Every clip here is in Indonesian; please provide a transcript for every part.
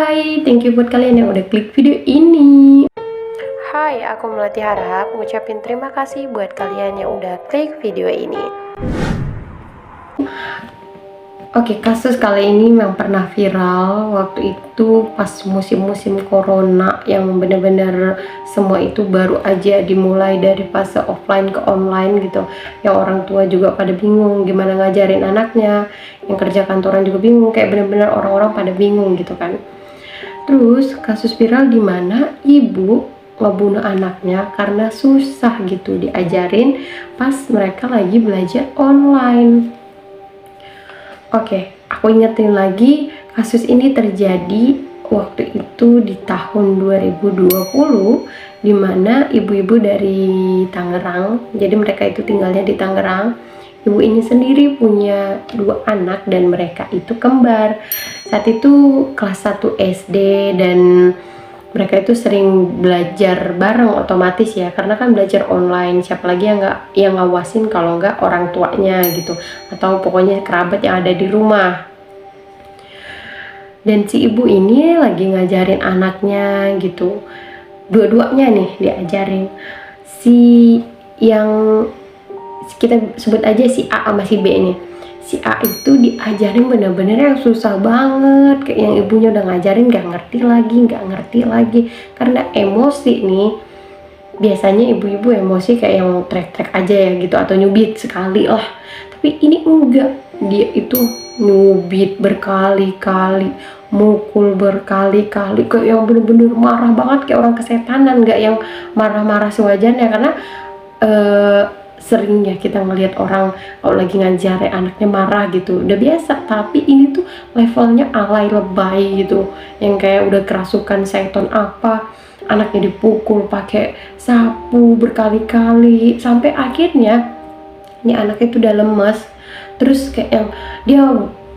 Hai, thank you buat kalian yang udah klik video ini. Hai, aku Melati Harap ngucapin terima kasih buat kalian yang udah klik video ini. Oke, kasus kali ini memang pernah viral waktu itu pas musim-musim corona yang bener-bener semua itu baru aja dimulai dari fase offline ke online gitu. Yang orang tua juga pada bingung gimana ngajarin anaknya, yang kerja kantoran juga bingung, kayak bener-bener orang-orang pada bingung gitu kan. Terus kasus viral di mana ibu ngebunuh anaknya karena susah gitu diajarin pas mereka lagi belajar online. Oke, aku ingetin lagi, kasus ini terjadi waktu itu di tahun 2020, di mana ibu-ibu dari Tangerang, jadi mereka itu tinggalnya di Tangerang. Ibu ini sendiri punya 2 anak dan mereka itu kembar. Saat itu kelas 1 SD dan mereka itu sering belajar bareng otomatis ya, karena kan belajar online, siapa lagi yang ngawasin kalau nggak orang tuanya gitu, atau pokoknya kerabat yang ada di rumah. Dan si ibu ini lagi ngajarin anaknya gitu, dua-duanya nih diajarin. Si yang kita sebut aja si A sama si B nih, si A itu diajarin bener-bener yang susah banget, kayak yang ibunya udah ngajarin nggak ngerti lagi karena emosi nih. Biasanya ibu-ibu emosi kayak yang trek-trek aja ya gitu, atau nyubit sekali lah, tapi ini enggak, dia itu nyubit berkali-kali, mukul berkali-kali, kayak yang bener-bener marah banget kayak orang kesetanan, nggak yang marah-marah sewajarnya. Karena sering ya kita ngelihat orang kalau lagi ngajarin anaknya marah gitu udah biasa, tapi ini tuh levelnya alay lebay gitu, yang kayak udah kerasukan seton apa, anaknya dipukul pakai sapu berkali-kali sampai akhirnya ini anaknya tuh udah lemes. Terus kayak yang dia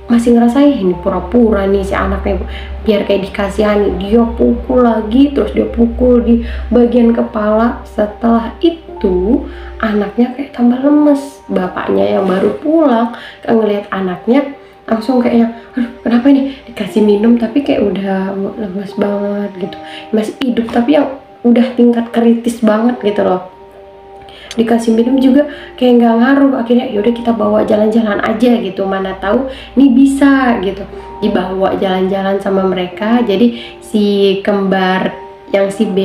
masih ngerasain ini pura-pura nih si anaknya biar kayak dikasihani, dia pukul lagi, terus dia pukul di bagian kepala. Setelah itu anaknya kayak tambah lemes. Bapaknya yang baru pulang ngelihat anaknya langsung kayaknya, aduh kenapa ini, dikasih minum tapi kayak udah lemes banget gitu, masih hidup tapi yang udah tingkat kritis banget gitu loh. Dikasih minum juga kayak nggak ngaruh, akhirnya yaudah kita bawa jalan-jalan aja gitu, mana tahu nih bisa gitu. Dibawa jalan-jalan sama mereka, jadi si kembar yang si B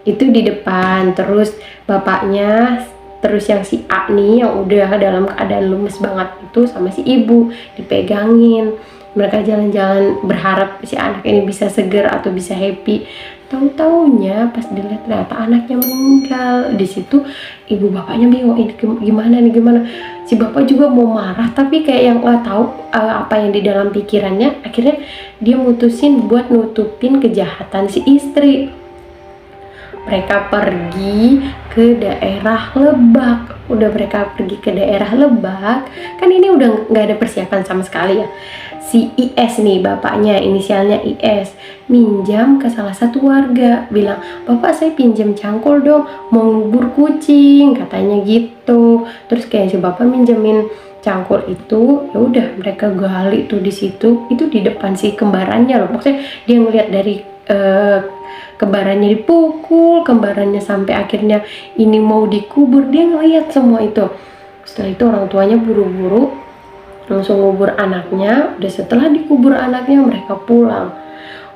itu di depan, terus bapaknya, terus yang si A nih yang udah dalam keadaan lemes banget itu sama si ibu dipegangin. Mereka jalan-jalan berharap si anak ini bisa seger atau bisa happy. Tahu-taunya pas dilihat ternyata anaknya meninggal. Di situ ibu bapaknya bingung, ini gimana nih, gimana. Si bapak juga mau marah tapi kayak yang nggak tahu apa yang di dalam pikirannya. Akhirnya dia mutusin buat nutupin kejahatan si istri. Mereka pergi ke daerah Lebak. Udah mereka pergi ke daerah Lebak, kan ini udah nggak ada persiapan sama sekali ya. Si IS nih, bapaknya inisialnya IS, minjam ke salah satu warga, bilang, bapak saya pinjam cangkul dong, mau ngubur kucing, katanya gitu. Terus kayak si bapak minjemin cangkul itu, ya udah mereka gali tuh di situ, itu di depan si kembarannya loh. Maksudnya dia ngeliat dari kembarannya dipukul, kembarannya sampai akhirnya ini mau dikubur, dia ngeliat semua itu. Setelah itu orang tuanya buru-buru langsung ngubur anaknya. Udah setelah dikubur anaknya mereka pulang.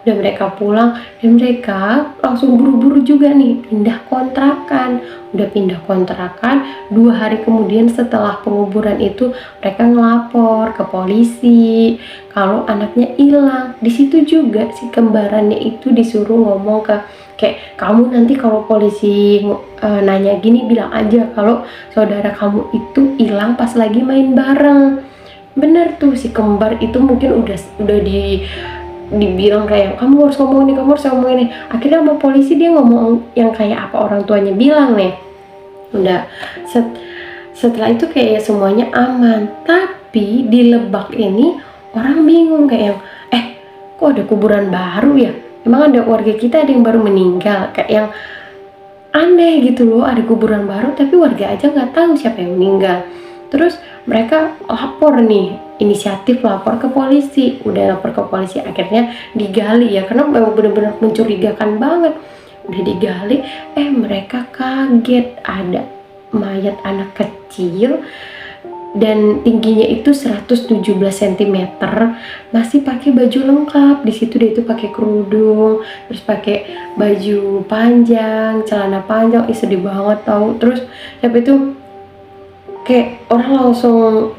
Udah mereka pulang dan mereka langsung buru-buru juga nih pindah kontrakan. Udah pindah kontrakan, 2 hari kemudian setelah penguburan itu mereka ngelapor ke polisi kalau anaknya hilang. Di situ juga si kembarannya itu disuruh ngomong ke kayak, kamu nanti kalau polisi nanya gini bilang aja kalau saudara kamu itu hilang pas lagi main bareng. Bener tuh, si kembar itu mungkin udah dibilang kayak kamu harus ngomong ini, kamu harus ngomong ini. Akhirnya sama polisi dia ngomong yang kayak apa orang tuanya bilang nih. Udah setelah itu kayak semuanya aman. Tapi di Lebak ini orang bingung kayak yang kok ada kuburan baru ya, emang ada warga kita ada yang baru meninggal, kayak yang aneh gitu loh. Ada kuburan baru tapi warga aja nggak tahu siapa yang meninggal. Terus mereka lapor nih, inisiatif lapor ke polisi. Udah lapor ke polisi, akhirnya digali ya, karena memang benar-benar mencurigakan banget. Udah digali, mereka kaget ada mayat anak kecil dan tingginya itu 117 cm, masih pakai baju lengkap. Di situ dia itu pakai kerudung, terus pakai baju panjang, celana panjang. Sedih banget tahu. Terus tapi itu kayak orang langsung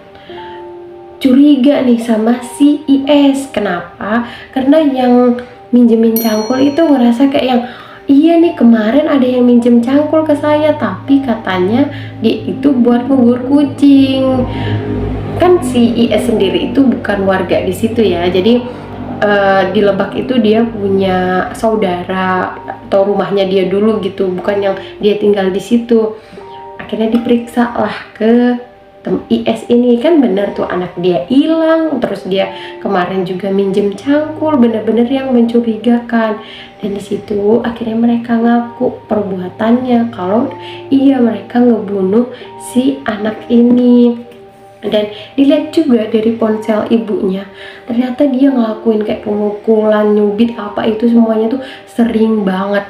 curiga nih sama si IS. Kenapa? Karena yang minjemin cangkul itu ngerasa kayak yang, iya nih kemarin ada yang minjem cangkul ke saya, tapi katanya dia itu buat ngubur kucing. Kan si IS sendiri itu bukan warga di situ ya, jadi di Lebak itu dia punya saudara atau rumahnya dia dulu gitu, bukan yang dia tinggal di situ. Akhirnya diperiksa lah ke IS ini, kan bener tuh anak dia hilang, terus dia kemarin juga minjem cangkul, bener-bener yang mencurigakan. Dan di situ akhirnya mereka ngaku perbuatannya kalau iya mereka ngebunuh si anak ini. Dan dilihat juga dari ponsel ibunya, ternyata dia ngelakuin kayak pemukulan, nyubit apa itu semuanya tuh sering banget.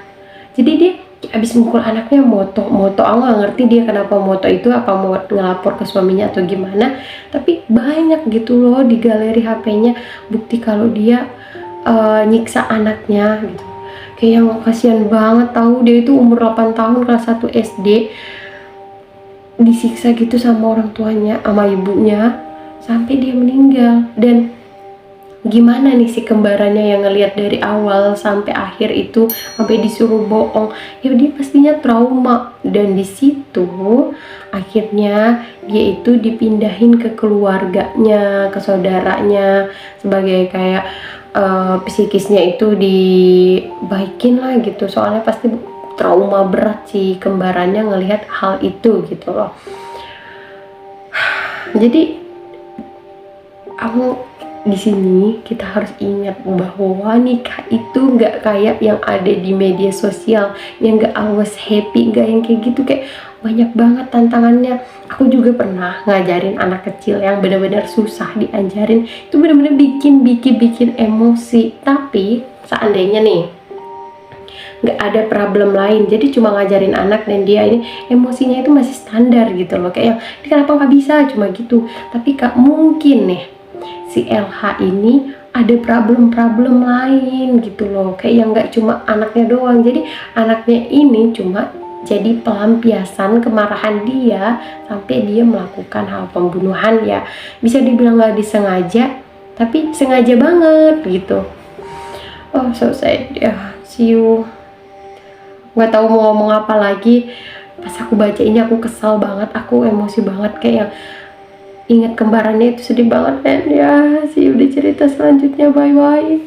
Jadi dia abis mukul anaknya moto aku nggak ngerti dia kenapa moto itu, apa mau ngelapor ke suaminya atau gimana, tapi banyak gitu loh di galeri HP-nya bukti kalau dia nyiksa anaknya gitu. Kayak yang kasihan banget tahu, dia itu umur 8 tahun kelas 1 SD disiksa gitu sama orang tuanya, sama ibunya, sampai dia meninggal. Dan gimana nih si kembarannya yang ngelihat dari awal sampai akhir itu, sampai disuruh bohong, ya dia pastinya trauma. Dan di situ akhirnya dia itu dipindahin ke keluarganya, ke saudaranya, sebagai kayak psikisnya itu dibaikin lah gitu, soalnya pasti trauma berat si kembarannya ngelihat hal itu gitu loh. Jadi aku di sini kita harus ingat bahwa nikah itu nggak kayak yang ada di media sosial, yang nggak always happy, nggak yang kayak gitu, kayak banyak banget tantangannya. Aku juga pernah ngajarin anak kecil yang benar-benar susah diajarin, itu benar-benar bikin emosi. Tapi seandainya nih nggak ada problem lain, jadi cuma ngajarin anak dan dia ini emosinya itu masih standar gitu loh, kayak yang ini kenapa nggak bisa, cuma gitu. Tapi Kak, mungkin nih si LH ini ada problem-problem lain gitu loh, kayak yang nggak cuma anaknya doang. Jadi anaknya ini cuma jadi pelampiasan kemarahan dia sampai dia melakukan hal pembunuhan ya. Bisa dibilang nggak disengaja, tapi sengaja banget gitu. Oh so sad ya, see you. Nggak tahu mau ngomong apa lagi. Pas aku baca ini aku kesal banget, aku emosi banget, kayak yang ingat kembarannya itu sedih banget. Dan ya sih udah cerita selanjutnya, bye bye.